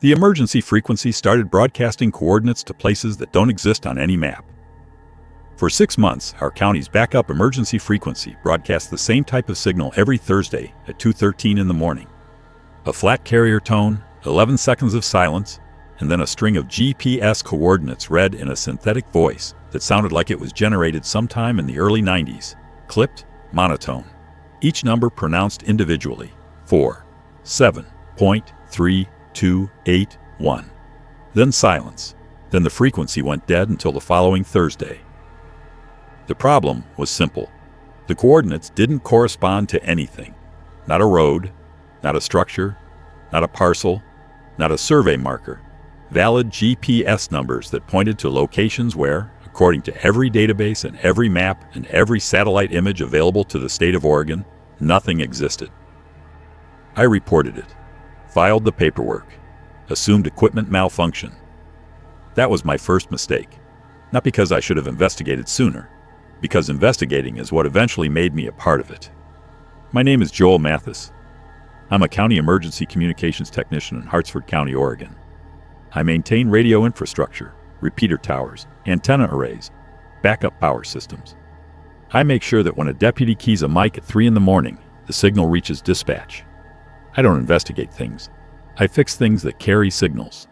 The emergency frequency started broadcasting coordinates to places that don't exist on any map. For 6 months, our county's backup emergency frequency broadcast the same type of signal every Thursday at 2:13 in the morning. A flat carrier tone, 11 seconds of silence, and then a string of GPS coordinates read in a synthetic voice that sounded like it was generated sometime in the early 90s, clipped, monotone. Each number pronounced individually, 47.3281. Then silence. Then the frequency went dead until the following Thursday. The problem was simple. The coordinates didn't correspond to anything. Not a road, not a structure, not a parcel, not a survey marker. Valid GPS numbers that pointed to locations where, according to every database and every map and every satellite image available to the state of Oregon, nothing existed. I reported it, filed the paperwork, assumed equipment malfunction. That was my first mistake. Not because I should have investigated sooner, because investigating is what eventually made me a part of it. My name is Joel Mathis. I'm a county emergency communications technician in Hartsford County, Oregon. I maintain radio infrastructure, repeater towers, antenna arrays, backup power systems. I make sure that when a deputy keys a mic at 3 in the morning, the signal reaches dispatch. I don't investigate things. I fix things that carry signals.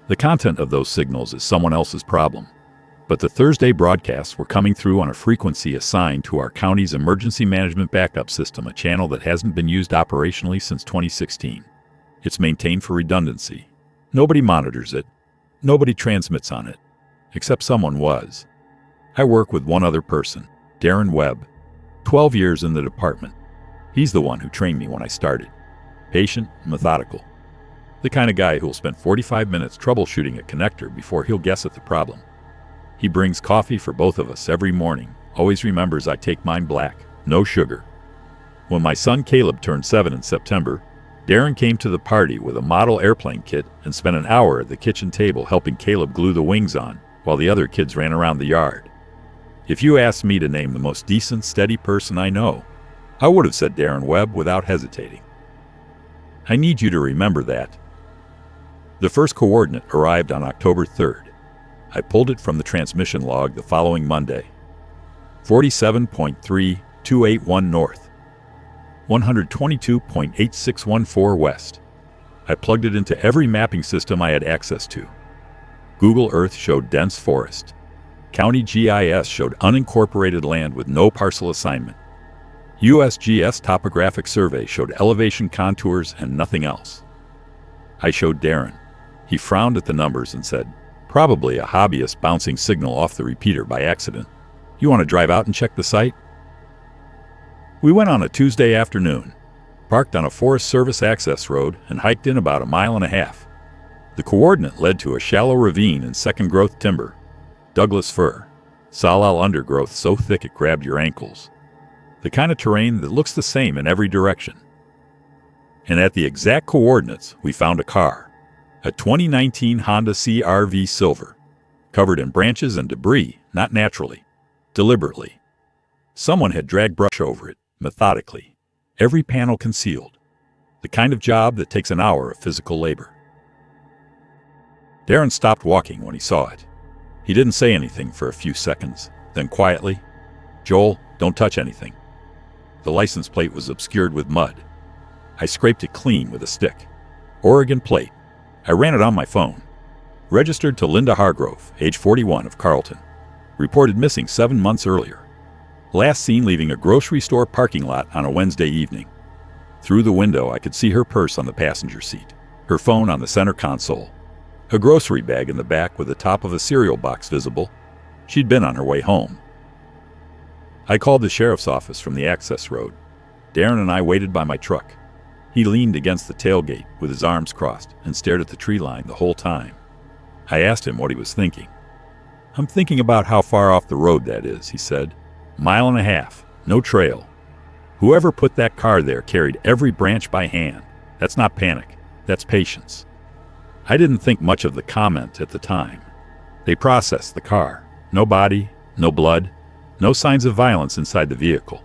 The content of those signals is someone else's problem. But the Thursday broadcasts were coming through on a frequency assigned to our county's emergency management backup system, a channel that hasn't been used operationally since 2016. It's maintained for redundancy. Nobody monitors it. Nobody transmits on it. Except someone was. I work with one other person, Darren Webb. 12 years in the department. He's the one who trained me when I started. Patient, methodical. The kind of guy who'll spend 45 minutes troubleshooting a connector before he'll guess at the problem. He brings coffee for both of us every morning, always remembers I take mine black, no sugar. When my son Caleb turned 7 in September, Darren came to the party with a model airplane kit and spent an hour at the kitchen table helping Caleb glue the wings on, while the other kids ran around the yard. If you asked me to name the most decent, steady person I know, I would have said Darren Webb without hesitating. I need you to remember that. The first coordinate arrived on October 3rd. I pulled it from the transmission log the following Monday. 47.3281 north. 122.8614 west. I plugged it into every mapping system I had access to. Google Earth showed dense forest. County GIS showed unincorporated land with no parcel assignment. USGS topographic survey showed elevation contours and nothing else. I showed Darren. He frowned at the numbers and said, "Probably a hobbyist bouncing signal off the repeater by accident. You want to drive out and check the site?" We went on a Tuesday afternoon, parked on a Forest Service access road, and hiked in about 1.5 miles. The coordinate led to a shallow ravine in second-growth timber, Douglas fir, salal undergrowth so thick it grabbed your ankles. The kind of terrain that looks the same in every direction. And at the exact coordinates, we found a car. A 2019 Honda CR-V Silver, covered in branches and debris, not naturally, deliberately. Someone had dragged brush over it, methodically, every panel concealed. The kind of job that takes an hour of physical labor. Darren stopped walking when he saw it. He didn't say anything for a few seconds, then quietly, "Joel, don't touch anything." The license plate was obscured with mud. I scraped it clean with a stick. Oregon plate. I ran it on my phone. Registered to Linda Hargrove, age 41, of Carlton. Reported missing 7 months earlier. Last seen leaving a grocery store parking lot on a Wednesday evening. Through the window, I could see her purse on the passenger seat, her phone on the center console, a grocery bag in the back with the top of a cereal box visible. She'd been on her way home. I called the sheriff's office from the access road. Darren and I waited by my truck. He leaned against the tailgate with his arms crossed and stared at the tree line the whole time. I asked him what he was thinking. "I'm thinking about how far off the road that is," he said. 1.5 miles, no trail. Whoever put that car there carried every branch by hand. That's not panic, that's patience. I didn't think much of the comment at the time. They processed the car. No body, no blood, no signs of violence inside the vehicle.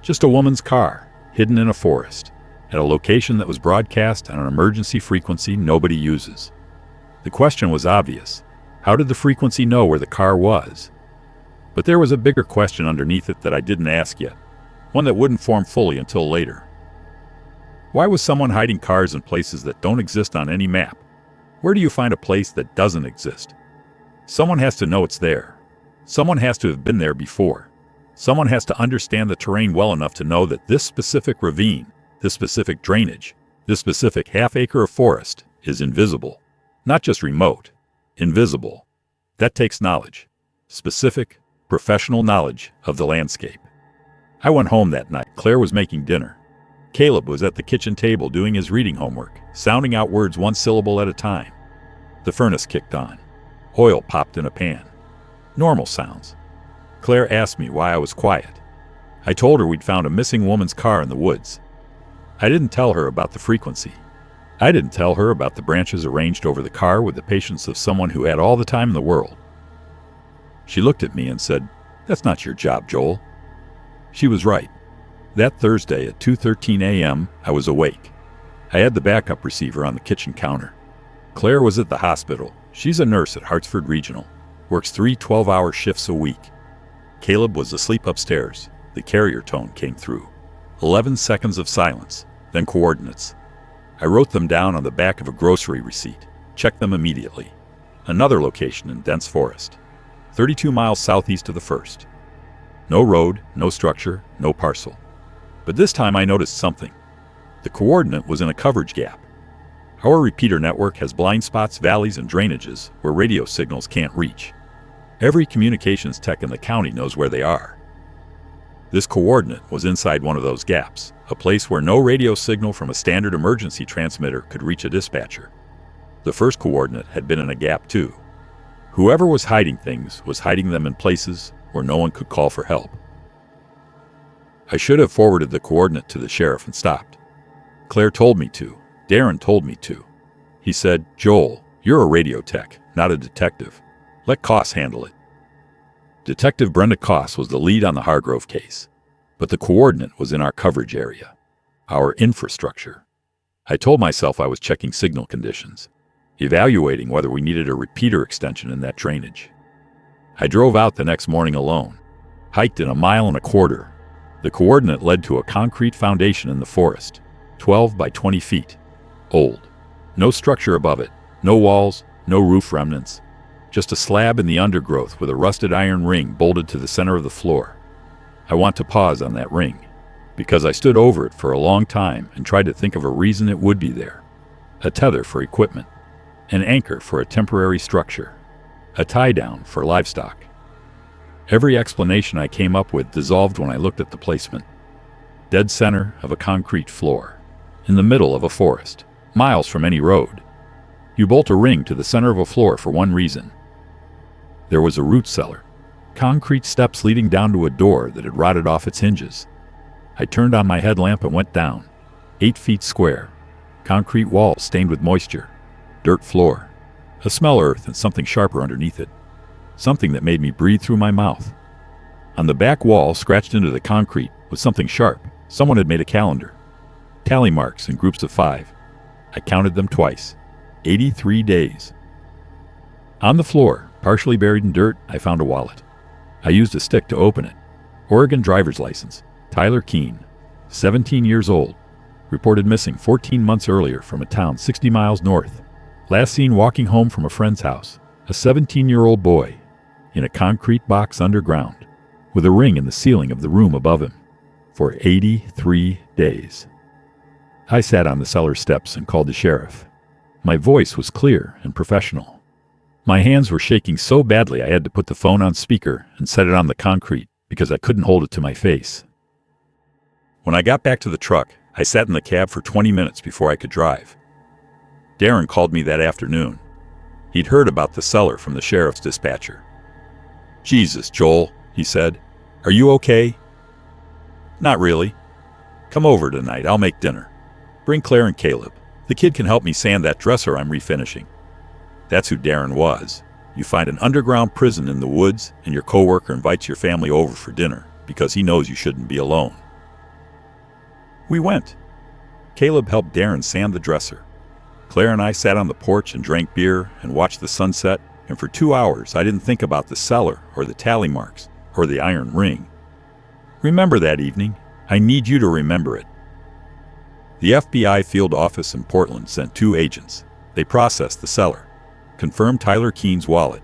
Just a woman's car, hidden in a forest. at a location that was broadcast on an emergency frequency nobody uses. The question was obvious. How did the frequency know where the car was? But there was a bigger question underneath it that I didn't ask yet, one that wouldn't form fully until later. Why was someone hiding cars in places that don't exist on any map? Where do you find a place that doesn't exist? Someone has to know it's there. Someone has to have been there before. Someone has to understand the terrain well enough to know that this specific ravine, this specific drainage, this specific half-acre of forest is invisible. Not just remote, invisible. That takes knowledge. Specific, professional knowledge of the landscape. I went home that night. Claire was making dinner. Caleb was at the kitchen table doing his reading homework, sounding out words one syllable at a time. The furnace kicked on. Oil popped in a pan. Normal sounds. Claire asked me why I was quiet. I told her we'd found a missing woman's car in the woods. I didn't tell her about the frequency. I didn't tell her about the branches arranged over the car with the patience of someone who had all the time in the world. She looked at me and said, "That's not your job, Joel." She was right. That Thursday at 2:13 a.m., I was awake. I had the backup receiver on the kitchen counter. Claire was at the hospital. She's a nurse at Hartsford Regional. Works 3 12-hour shifts a week. Caleb was asleep upstairs. The carrier tone came through. 11 seconds of silence, then coordinates. I wrote them down on the back of a grocery receipt. Checked them immediately. Another location in dense forest. 32 miles southeast of the first. No road, no structure, no parcel. But this time I noticed something. The coordinate was in a coverage gap. Our repeater network has blind spots, valleys, and drainages where radio signals can't reach. Every communications tech in the county knows where they are. This coordinate was inside one of those gaps, a place where no radio signal from a standard emergency transmitter could reach a dispatcher. The first coordinate had been in a gap too. Whoever was hiding things was hiding them in places where no one could call for help. I should have forwarded the coordinate to the sheriff and stopped. Claire told me to. Darren told me to. He said, "Joel, you're a radio tech, not a detective. Let Koss handle it." Detective Brenda Koss was the lead on the Hargrove case, but the coordinate was in our coverage area, our infrastructure. I told myself I was checking signal conditions, evaluating whether we needed a repeater extension in that drainage. I drove out the next morning alone, hiked in 1.25 miles. The coordinate led to a concrete foundation in the forest, 12 by 20 feet, old. No structure above it, no walls, no roof remnants, just a slab in the undergrowth with a rusted iron ring bolted to the center of the floor. I want to pause on that ring, because I stood over it for a long time and tried to think of a reason it would be there. A tether for equipment, an anchor for a temporary structure, a tie-down for livestock. Every explanation I came up with dissolved when I looked at the placement. Dead center of a concrete floor, in the middle of a forest, miles from any road. You bolt a ring to the center of a floor for one reason. There was a root cellar, concrete steps leading down to a door that had rotted off its hinges. I turned on my headlamp and went down. 8 feet square, concrete walls stained with moisture, dirt floor, a smell earth and something sharper underneath it. Something that made me breathe through my mouth. On the back wall, scratched into the concrete, was something sharp. Someone had made a calendar. Tally marks in groups of 5. I counted them twice. 83 days. On the floor, partially buried in dirt, I found a wallet. I used a stick to open it. Oregon driver's license. Tyler Keene, 17 years old. Reported missing 14 months earlier from a town 60 miles north. Last seen walking home from a friend's house. A 17-year-old boy, in a concrete box underground, with a ring in the ceiling of the room above him, for 83 days. I sat on the cellar steps and called the sheriff. My voice was clear and professional. My hands were shaking so badly I had to put the phone on speaker and set it on the concrete because I couldn't hold it to my face. When I got back to the truck, I sat in the cab for 20 minutes before I could drive. Darren called me that afternoon. He'd heard about the cellar from the sheriff's dispatcher. "Jesus, Joel," he said. "Are you okay?" "Not really. Come over tonight. I'll make dinner. Bring Claire and Caleb. The kid can help me sand that dresser I'm refinishing." That's who Darren was. You find an underground prison in the woods, and your coworker invites your family over for dinner because he knows you shouldn't be alone. We went. Caleb helped Darren sand the dresser. Claire and I sat on the porch and drank beer and watched the sunset, and for 2 hours I didn't think about the cellar or the tally marks or the iron ring. Remember that evening? I need you to remember it. The FBI field office in Portland sent 2 agents. They processed the cellar, confirmed Tyler Keene's wallet,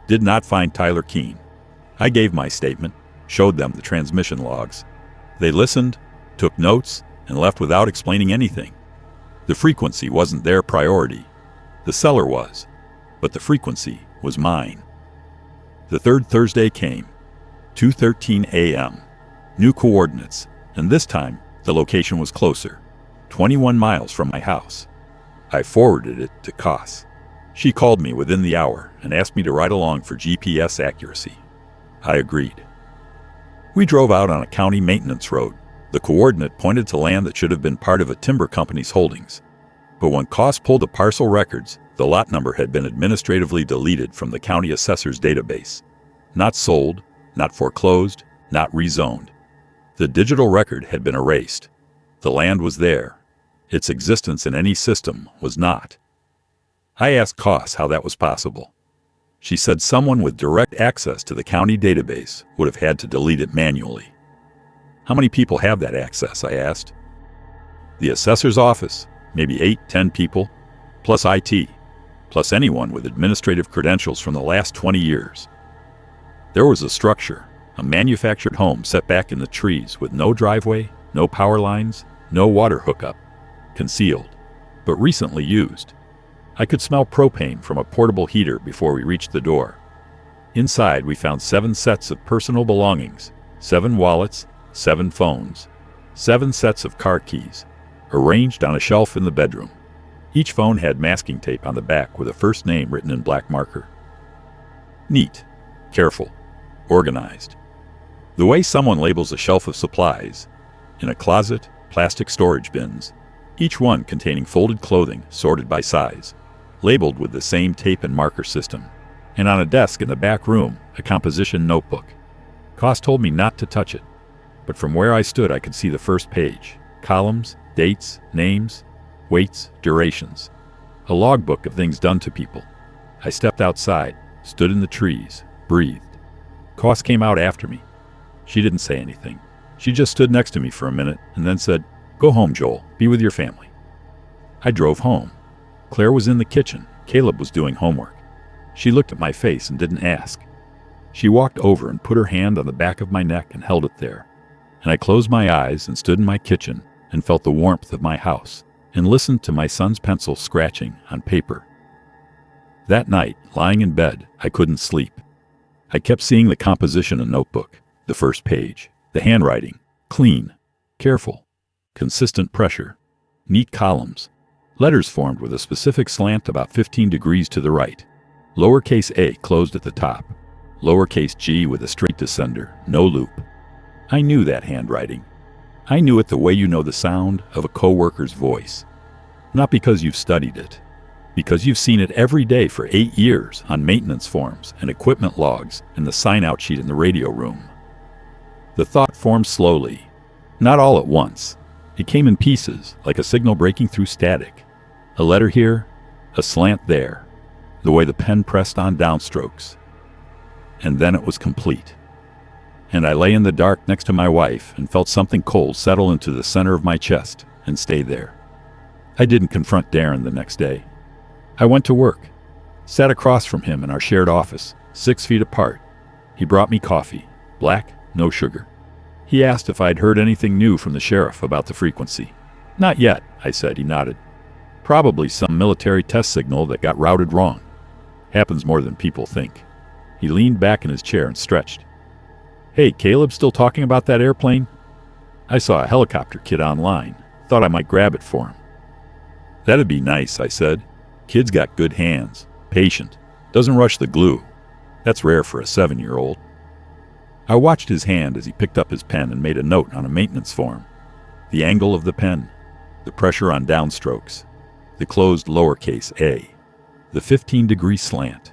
did not find Tyler Keene. I gave my statement, showed them the transmission logs. They listened, took notes, and left without explaining anything. The frequency wasn't their priority. The cellar was, but the frequency was mine. The third Thursday came, 2:13 a.m. New coordinates, and this time the location was closer, 21 miles from my house. I forwarded it to Koss. She called me within the hour and asked me to ride along for GPS accuracy. I agreed. We drove out on a county maintenance road. The coordinate pointed to land that should have been part of a timber company's holdings. But when Koss pulled the parcel records, the lot number had been administratively deleted from the county assessor's database. Not sold, not foreclosed, not rezoned. The digital record had been erased. The land was there. Its existence in any system was not. I asked Koss how that was possible. She said someone with direct access to the county database would have had to delete it manually. How many people have that access? I asked. The assessor's office, maybe 8-10 people, plus IT, plus anyone with administrative credentials from the last 20 years. There was a structure, a manufactured home set back in the trees with no driveway, no power lines, no water hookup, concealed, but recently used. I could smell propane from a portable heater before we reached the door. Inside, we found 7 sets of personal belongings, 7 wallets, 7 phones, 7 sets of car keys, arranged on a shelf in the bedroom. Each phone had masking tape on the back with a first name written in black marker. Neat, careful, organized. The way someone labels a shelf of supplies. In a closet, plastic storage bins, each one containing folded clothing sorted by size, labeled with the same tape and marker system. And on a desk in the back room, a composition notebook. Koss told me not to touch it, but from where I stood I could see the first page. Columns, dates, names, weights, durations. A logbook of things done to people. I stepped outside, stood in the trees, breathed. Koss came out after me. She didn't say anything. She just stood next to me for a minute and then said, "Go home, Joel. Be with your family." I drove home. Claire was in the kitchen. Caleb was doing homework. She looked at my face and didn't ask. She walked over and put her hand on the back of my neck and held it there. And I closed my eyes and stood in my kitchen and felt the warmth of my house and listened to my son's pencil scratching on paper. That night, lying in bed, I couldn't sleep. I kept seeing the composition in notebook, the first page, the handwriting, clean, careful, consistent pressure, neat columns, letters formed with a specific slant about 15 degrees to the right, lowercase a closed at the top, lowercase g with a straight descender, no loop. I knew that handwriting. I knew it the way you know the sound of a coworker's voice. Not because you've studied it, because you've seen it every day for 8 years on maintenance forms and equipment logs and the sign-out sheet in the radio room. The thought formed slowly, not all at once. It came in pieces, like a signal breaking through static. A letter here, a slant there, the way the pen pressed on downstrokes. And then it was complete. And I lay in the dark next to my wife and felt something cold settle into the center of my chest and stay there. I didn't confront Darren the next day. I went to work, sat across from him in our shared office, 6 feet apart. He brought me coffee, black, no sugar. He asked if I'd heard anything new from the sheriff about the frequency. "Not yet," I said. He nodded. "Probably some military test signal that got routed wrong. Happens more than people think." He leaned back in his chair and stretched. "Hey, Caleb still talking about that airplane? I saw a helicopter kit online. Thought I might grab it for him." "That'd be nice," I said. "Kid's got good hands. Patient. Doesn't rush the glue. That's rare for a 7-year-old. I watched his hand as he picked up his pen and made a note on a maintenance form. The angle of the pen, the pressure on downstrokes, the closed lowercase a, the 15-degree slant.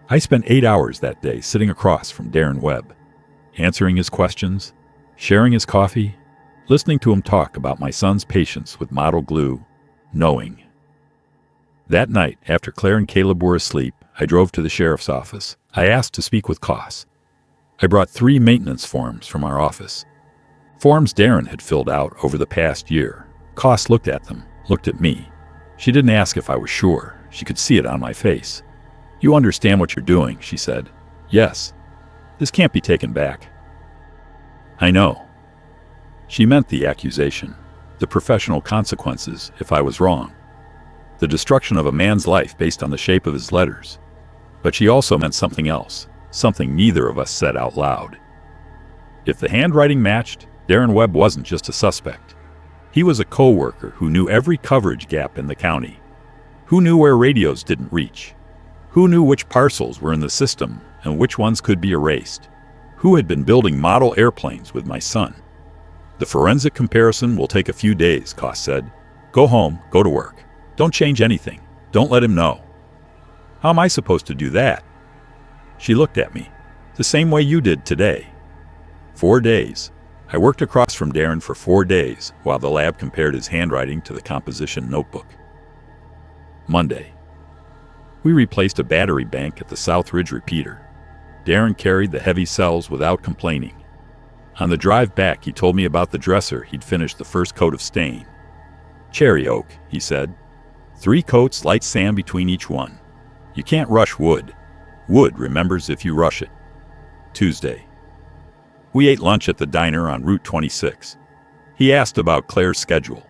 I spent 8 hours that day sitting across from Darren Webb, answering his questions, sharing his coffee, listening to him talk about my son's patience with model glue, knowing. That night, after Claire and Caleb were asleep, I drove to the sheriff's office. I asked to speak with Koss. I brought 3 maintenance forms from our office. Forms Darren had filled out over the past year. Koss looked at them, looked at me. She didn't ask if I was sure. She could see it on my face. "You understand what you're doing," she said. "Yes. This can't be taken back." "I know." She meant the accusation, the professional consequences if I was wrong, the destruction of a man's life based on the shape of his letters. But she also meant something else, something neither of us said out loud. If the handwriting matched, Darren Webb wasn't just a suspect. He was a co-worker who knew every coverage gap in the county, who knew where radios didn't reach, who knew which parcels were in the system and which ones could be erased, who had been building model airplanes with my son. "The forensic comparison will take a few days," Koss said. "Go home, go to work. Don't change anything. Don't let him know." "How am I supposed to do that?" She looked at me, the same way you did today. 4 days. I worked across from Darren for 4 days while the lab compared his handwriting to the composition notebook. Monday. We replaced a battery bank at the South Ridge repeater. Darren carried the heavy cells without complaining. On the drive back, he told me about the dresser he'd finished the first coat of stain. "Cherry oak," he said. 3 coats, light sand between each one. You can't rush wood. Wood remembers if you rush it. Tuesday. We ate lunch at the diner on Route 26. He asked about Claire's schedule.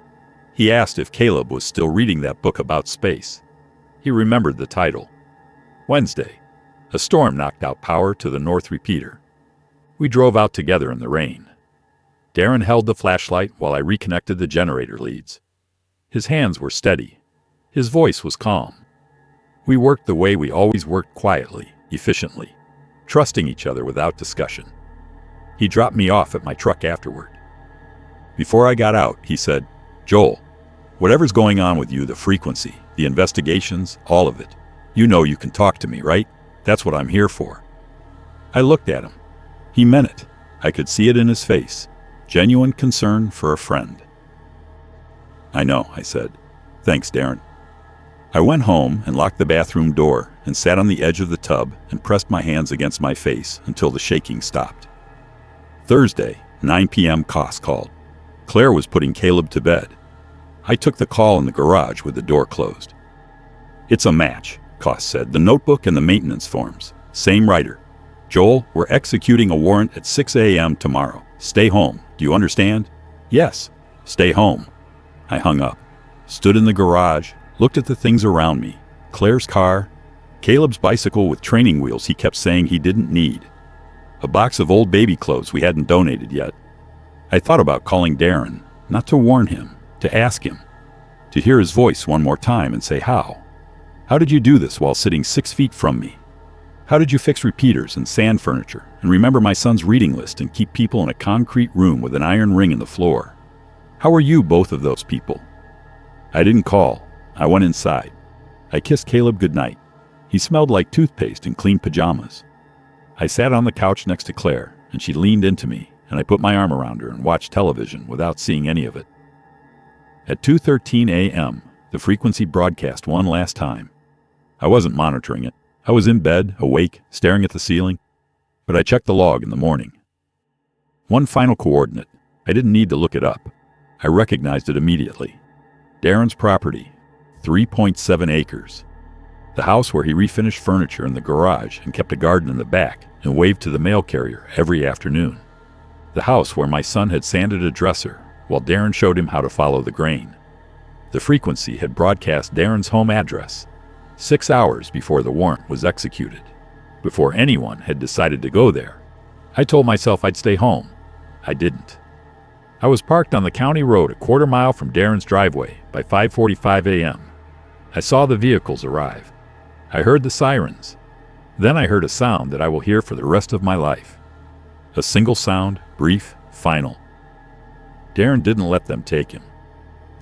He asked if Caleb was still reading that book about space. He remembered the title. Wednesday. A storm knocked out power to the north repeater. We drove out together in the rain. Darren held the flashlight while I reconnected the generator leads. His hands were steady. His voice was calm. We worked the way we always worked, quietly, efficiently, trusting each other without discussion. He dropped me off at my truck afterward. Before I got out, he said, "Joel, whatever's going on with you, the frequency, the investigations, all of it, you know you can talk to me, right? That's what I'm here for." I looked at him. He meant it. I could see it in his face. Genuine concern for a friend. "I know," I said. "Thanks, Darren." I went home and locked the bathroom door and sat on the edge of the tub and pressed my hands against my face until the shaking stopped. Thursday, 9 p.m. Koss called. Claire was putting Caleb to bed. I took the call in the garage with the door closed. "It's a match," Koss said. "The notebook and the maintenance forms. Same writer. Joel, we're executing a warrant at 6 a.m. tomorrow. Stay home. Do you understand?" "Yes." "Stay home." I hung up, stood in the garage, looked at the things around me. Claire's car, Caleb's bicycle with training wheels he kept saying he didn't need, a box of old baby clothes we hadn't donated yet. I thought about calling Darren, not to warn him, to ask him, to hear his voice one more time and say, "How? How did you do this while sitting 6 feet from me? How did you fix repeaters and sand furniture and remember my son's reading list and keep people in a concrete room with an iron ring in the floor? How are you both of those people?" I didn't call. I went inside. I kissed Caleb goodnight. He smelled like toothpaste and clean pajamas. I sat on the couch next to Claire, and she leaned into me, and I put my arm around her and watched television without seeing any of it. At 2:13 a.m., the frequency broadcast one last time. I wasn't monitoring it. I was in bed, awake, staring at the ceiling, but I checked the log in the morning. One final coordinate. I didn't need to look it up. I recognized it immediately. Darren's property, 3.7 acres. The house where he refinished furniture in the garage and kept a garden in the back and waved to the mail carrier every afternoon. The house where my son had sanded a dresser while Darren showed him how to follow the grain. The frequency had broadcast Darren's home address 6 hours before the warrant was executed, before anyone had decided to go there. I told myself I'd stay home. I didn't. I was parked on the county road a quarter mile from Darren's driveway by 5:45 a.m. I saw the vehicles arrive. I heard the sirens. Then I heard a sound that I will hear for the rest of my life. A single sound, brief, final. Darren didn't let them take him.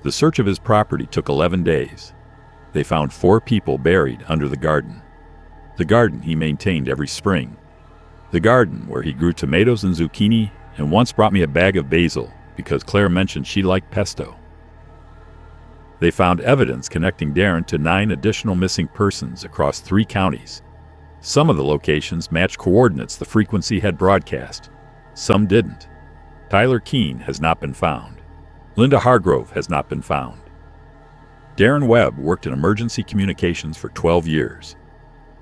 The search of his property took 11 days. They found 4 people buried under the garden. The garden he maintained every spring. The garden where he grew tomatoes and zucchini and once brought me a bag of basil because Claire mentioned she liked pesto. They found evidence connecting Darren to 9 additional missing persons across 3 counties. Some of the locations matched coordinates the frequency had broadcast. Some didn't. Tyler Keene has not been found. Linda Hargrove has not been found. Darren Webb worked in emergency communications for 12 years.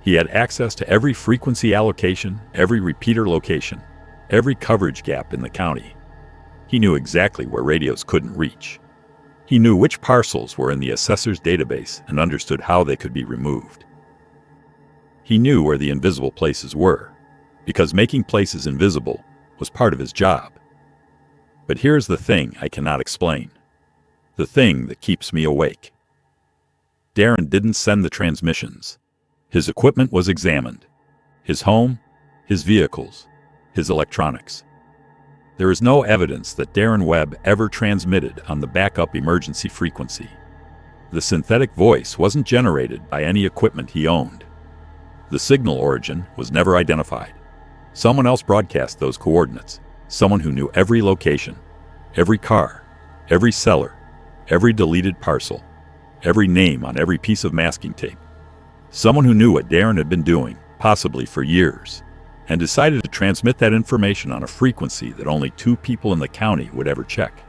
He had access to every frequency allocation, every repeater location, every coverage gap in the county. He knew exactly where radios couldn't reach. He knew which parcels were in the assessor's database and understood how they could be removed. He knew where the invisible places were, because making places invisible was part of his job. But here's the thing I cannot explain. The thing that keeps me awake. Darren didn't send the transmissions. His equipment was examined. His home, his vehicles, his electronics. There is no evidence that Darren Webb ever transmitted on the backup emergency frequency. The synthetic voice wasn't generated by any equipment he owned. The signal origin was never identified. Someone else broadcast those coordinates, someone who knew every location, every car, every cellar, every deleted parcel, every name on every piece of masking tape. Someone who knew what Darren had been doing, possibly for years, and decided to transmit that information on a frequency that only 2 people in the county would ever check.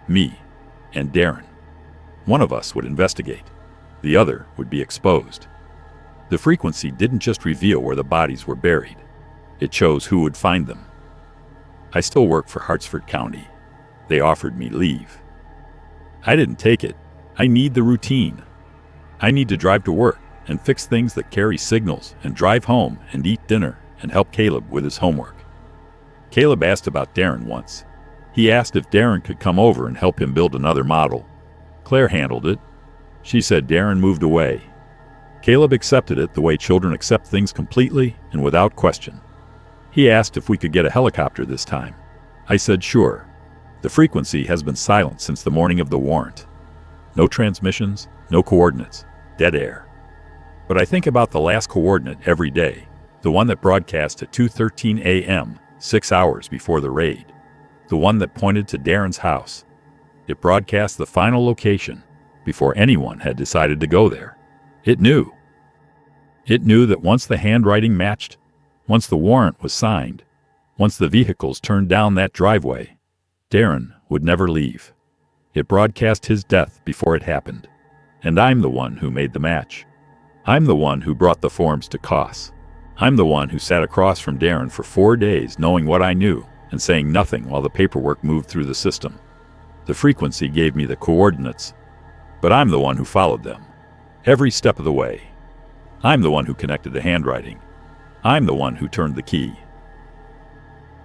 Me and Darren. One of us would investigate. The other would be exposed. The frequency didn't just reveal where the bodies were buried. It chose who would find them. I still work for Hartsford County. They offered me leave. I didn't take it. I need the routine. I need to drive to work and fix things that carry signals, and drive home and eat dinner and help Caleb with his homework. Caleb asked about Darren once. He asked if Darren could come over and help him build another model. Claire handled it. She said Darren moved away. Caleb accepted it the way children accept things completely and without question. He asked if we could get a helicopter this time. I said sure. The frequency has been silent since the morning of the warrant. No transmissions, no coordinates, dead air. But I think about the last coordinate every day, the one that broadcast at 2:13 a.m., 6 hours before the raid, the one that pointed to Darren's house. It broadcast the final location before anyone had decided to go there. It knew. It knew that once the handwriting matched, once the warrant was signed, once the vehicles turned down that driveway, Darren would never leave. It broadcast his death before it happened. And I'm the one who made the match. I'm the one who brought the forms to COS. I'm the one who sat across from Darren for 4 days knowing what I knew and saying nothing while the paperwork moved through the system. The frequency gave me the coordinates, but I'm the one who followed them, every step of the way. I'm the one who connected the handwriting. I'm the one who turned the key.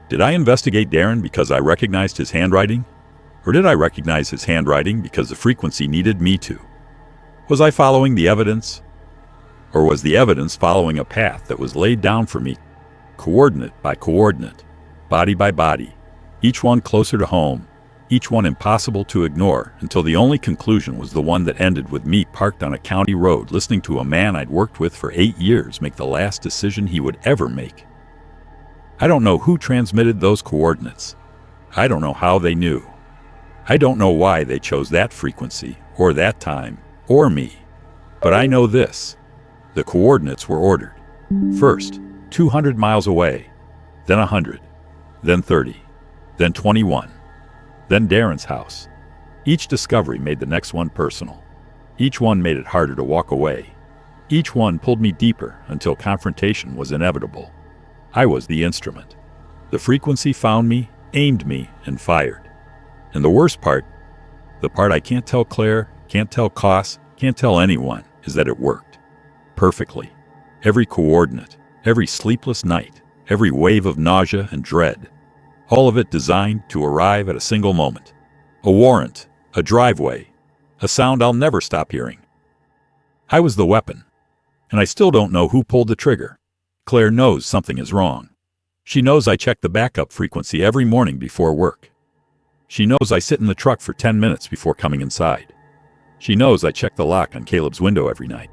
Did I investigate Darren because I recognized his handwriting? Or did I recognize his handwriting because the frequency needed me to? Was I following the evidence? Or was the evidence following a path that was laid down for me, coordinate by coordinate, body by body, each one closer to home, each one impossible to ignore, until the only conclusion was the one that ended with me parked on a county road listening to a man I'd worked with for 8 years make the last decision he would ever make. I don't know who transmitted those coordinates. I don't know how they knew. I don't know why they chose that frequency, or that time, or me. But I know this. The coordinates were ordered. First, 200 miles away, then 100, then 30, then 21, then Darren's house. Each discovery made the next one personal. Each one made it harder to walk away. Each one pulled me deeper until confrontation was inevitable. I was the instrument. The frequency found me, aimed me, and fired. And the worst part, the part I can't tell Claire, can't tell COS, can't tell anyone, is that it worked. Perfectly. Every coordinate, every sleepless night, every wave of nausea and dread. All of it designed to arrive at a single moment. A warrant, a driveway, a sound I'll never stop hearing. I was the weapon. And I still don't know who pulled the trigger. Claire knows something is wrong. She knows I check the backup frequency every morning before work. She knows I sit in the truck for 10 minutes before coming inside. She knows I check the lock on Caleb's window every night.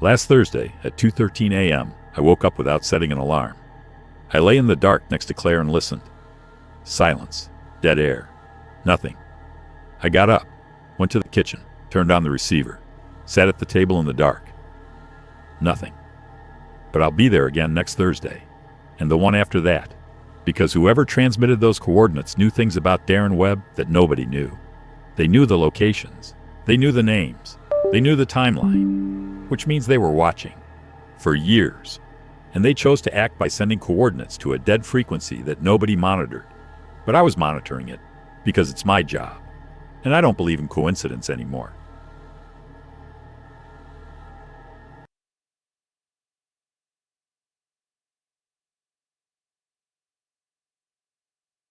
Last Thursday at 2:13 a.m., I woke up without setting an alarm. I lay in the dark next to Claire and listened. Silence. Dead air. Nothing. I got up, went to the kitchen, turned on the receiver, sat at the table in the dark. Nothing. But I'll be there again next Thursday, and the one after that, because whoever transmitted those coordinates knew things about Darren Webb that nobody knew. They knew the locations. They knew the names. They knew the timeline, which means they were watching. For years. And they chose to act by sending coordinates to a dead frequency that nobody monitored. But I was monitoring it, because it's my job. And I don't believe in coincidence anymore.